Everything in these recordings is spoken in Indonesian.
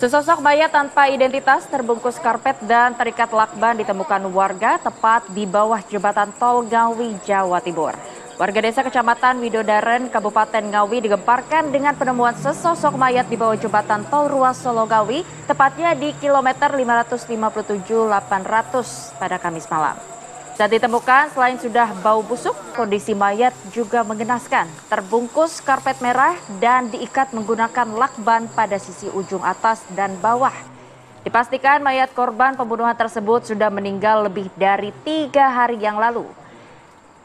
Sesosok mayat tanpa identitas terbungkus karpet dan terikat lakban ditemukan warga tepat di bawah jembatan tol Ngawi, Jawa Timur. Warga desa Kecamatan Widodaren, Kabupaten Ngawi digemparkan dengan penemuan sesosok mayat di bawah jembatan tol Ruas Solo Ngawi, tepatnya di kilometer 557-800 pada Kamis malam. Saat ditemukan, selain sudah bau busuk, kondisi mayat juga mengenaskan. Terbungkus karpet merah dan diikat menggunakan lakban pada sisi ujung atas dan bawah. Dipastikan mayat korban pembunuhan tersebut sudah meninggal lebih dari 3 hari yang lalu.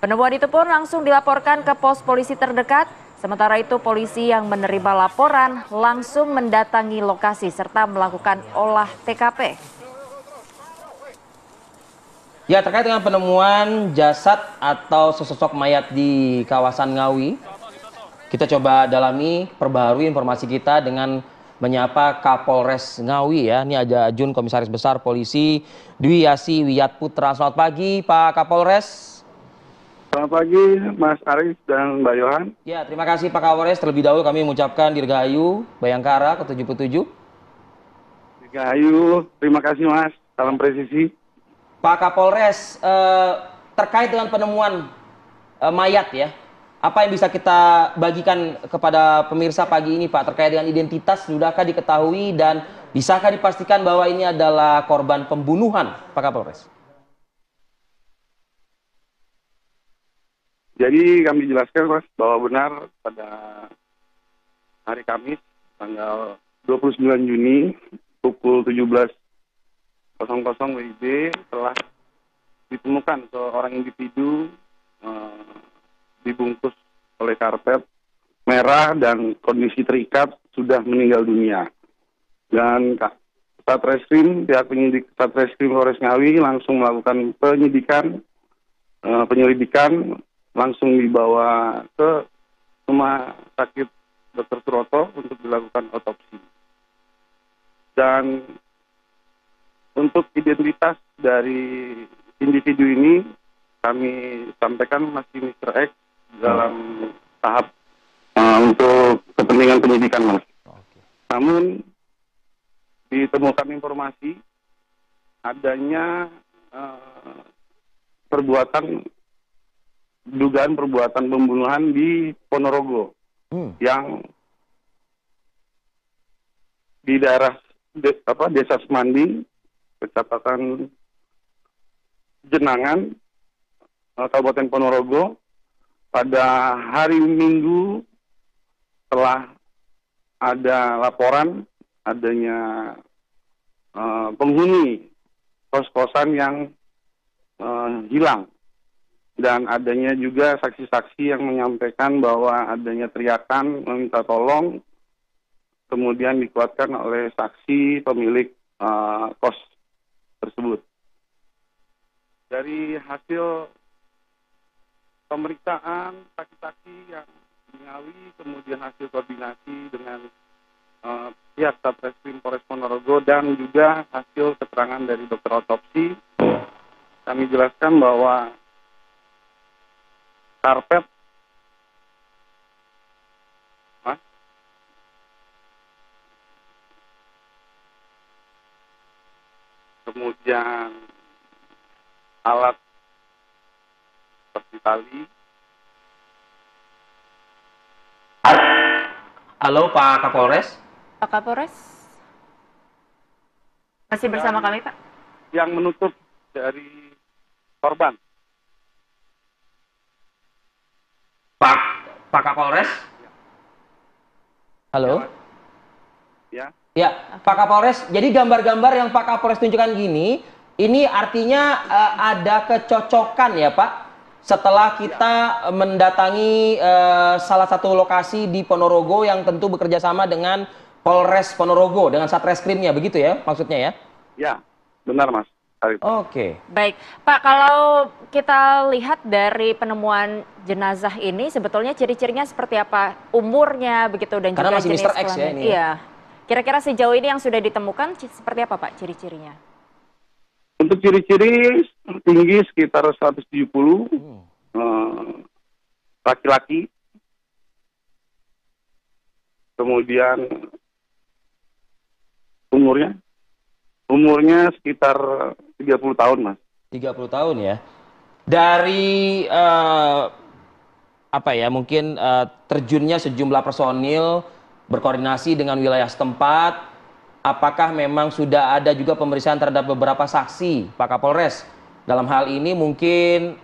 Penemuan itu pun langsung dilaporkan ke pos polisi terdekat. Sementara itu, polisi yang menerima laporan langsung mendatangi lokasi serta melakukan olah TKP. Ya, terkait dengan penemuan jasad atau sesosok mayat di kawasan Ngawi, kita coba dalami, perbaharui informasi kita dengan menyapa Kapolres Ngawi ya. Ini ada Ajun Komisaris Besar Polisi Dwi Yasi Wiyat Putra. Selamat pagi Pak Kapolres. Selamat pagi Mas Aris dan Mbak Yohan. Ya, terima kasih Pak Kapolres. Terlebih dahulu kami mengucapkan Dirgahayu Bayangkara ke-77. Dirgahayu, terima kasih Mas. Salam presisi. Pak Kapolres, terkait dengan penemuan mayat ya, apa yang bisa kita bagikan kepada pemirsa pagi ini Pak, terkait dengan identitas, sudahkah diketahui dan bisakah dipastikan bahwa ini adalah korban pembunuhan Pak Kapolres? Jadi kami jelaskan Mas, bahwa benar pada hari Kamis, tanggal 29 Juni, pukul 17.00 WIB telah ditemukan seorang individu dibungkus oleh karpet merah dan kondisi terikat sudah meninggal dunia. Dan Satreskrim, pihak penyidik Satreskrim Polres Ngawi langsung melakukan penyelidikan langsung dibawa ke Rumah Sakit Dr. Suroto untuk dilakukan otopsi. Dan untuk identitas dari individu ini kami sampaikan masih Mr. X dalam tahap untuk kepentingan penyidikan, Mas. Namun ditemukan informasi adanya dugaan perbuatan pembunuhan di Ponorogo yang di daerah Desa Semandi, Kecamatan Jenangan, Kabupaten Ponorogo, pada hari Minggu telah ada laporan adanya penghuni kos-kosan yang hilang. Dan adanya juga saksi-saksi yang menyampaikan bahwa adanya teriakan meminta tolong, kemudian dikuatkan oleh saksi pemilik kos tersebut. Dari hasil pemeriksaan saksi-saksi yang di Ngawi, kemudian hasil koordinasi dengan pihak Satreskrim Polres Ponorogo dan juga hasil keterangan dari dokter otopsi, kami jelaskan bahwa karpet kemudian alat seperti tali. Halo Pak Kapolres. Pak Kapolres, masih bersama kami Pak? Yang menutup dari korban. Pak Kapolres. Halo. Ya. Ya, Pak Kapolres, jadi gambar-gambar yang Pak Kapolres tunjukkan gini, ini artinya ada kecocokan ya Pak? Setelah kita mendatangi salah satu lokasi di Ponorogo yang tentu bekerja sama dengan Polres Ponorogo, dengan Satreskrimnya, begitu ya maksudnya ya? Ya, benar Mas. Oke. Baik, Pak, kalau kita lihat dari penemuan jenazah ini, sebetulnya ciri-cirinya seperti apa? Umurnya begitu dan Karena juga masih jenis Mr. X ya kelamin. ini. Iya. Kira-kira sejauh ini yang sudah ditemukan seperti apa Pak ciri-cirinya? Untuk ciri-ciri tinggi sekitar 170, laki-laki, kemudian umurnya? Umurnya sekitar 30 tahun, Mas. 30 tahun ya. Dari apa ya, mungkin terjunnya sejumlah personil berkoordinasi dengan wilayah setempat, apakah memang sudah ada juga pemeriksaan terhadap beberapa saksi, Pak Kapolres? Dalam hal ini mungkin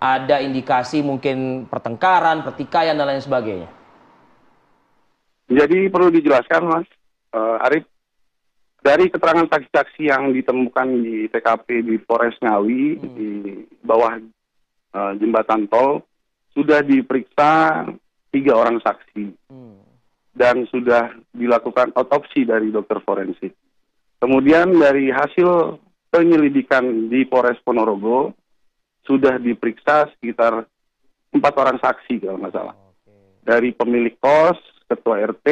ada indikasi mungkin pertengkaran, pertikaian dan lain sebagainya. Jadi perlu dijelaskan, Mas Arif, dari keterangan saksi-saksi yang ditemukan di TKP di Polres Ngawi, di bawah jembatan tol, sudah diperiksa 3 orang saksi. Dan sudah dilakukan otopsi dari dokter forensik. Kemudian dari hasil penyelidikan di Polres Ponorogo, sudah diperiksa sekitar 4 orang saksi kalau nggak salah. Dari pemilik kos, ketua RT,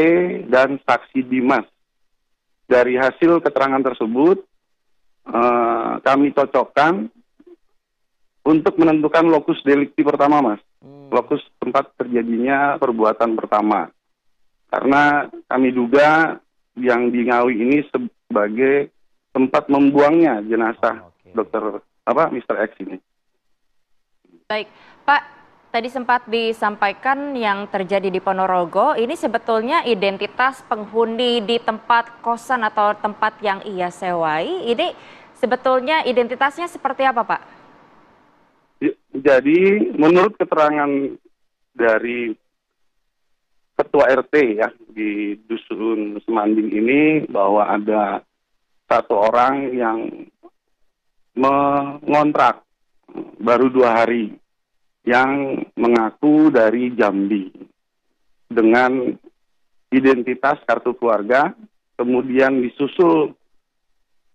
dan saksi Dimas. Dari hasil keterangan tersebut, kami cocokkan untuk menentukan lokus delikti pertama, Mas. Lokus tempat terjadinya perbuatan pertama. Karena kami duga yang di Ngawi ini sebagai tempat membuangnya jenazah Mr. X ini. Baik, Pak, tadi sempat disampaikan yang terjadi di Ponorogo, ini sebetulnya identitas penghuni di tempat kosan atau tempat yang ia sewai, ini sebetulnya identitasnya seperti apa, Pak? Jadi menurut keterangan dari Ketua RT ya di Dusun Semanding ini, bahwa ada 1 orang yang mengontrak baru 2 hari yang mengaku dari Jambi dengan identitas kartu keluarga, kemudian disusul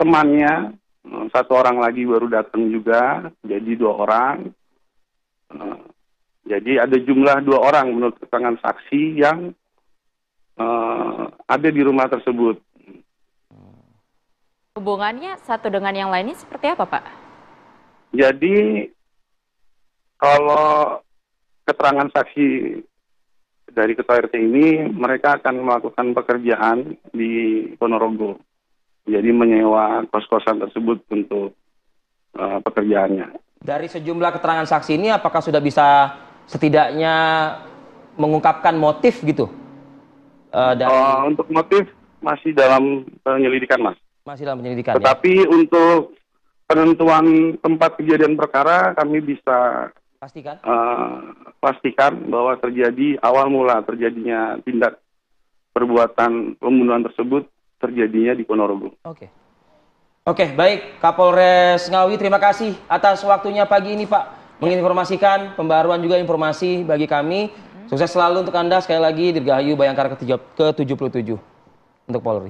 temannya 1 orang lagi baru datang juga, jadi 2 orang. Jadi ada jumlah 2 orang menurut keterangan saksi yang ada di rumah tersebut. Hubungannya satu dengan yang lainnya seperti apa, Pak? Jadi kalau keterangan saksi dari Ketua RT ini, mereka akan melakukan pekerjaan di Ponorogo. Jadi menyewa kos-kosan tersebut untuk pekerjaannya. Dari sejumlah keterangan saksi ini, apakah sudah bisa setidaknya mengungkapkan motif gitu? Untuk motif masih dalam penyelidikan, Mas. Masih dalam penyelidikan. Tetapi ya? Untuk penentuan tempat kejadian perkara, kami bisa pastikan bahwa awal mula terjadinya tindak perbuatan pembunuhan tersebut terjadinya di Ponorogo. Oke, baik, Kapolres Ngawi, terima kasih atas waktunya pagi ini, Pak. Menginformasikan pembaruan juga informasi bagi kami. Sukses selalu untuk Anda, sekali lagi Dirgahayu Bayangkara ke-77 untuk Polri.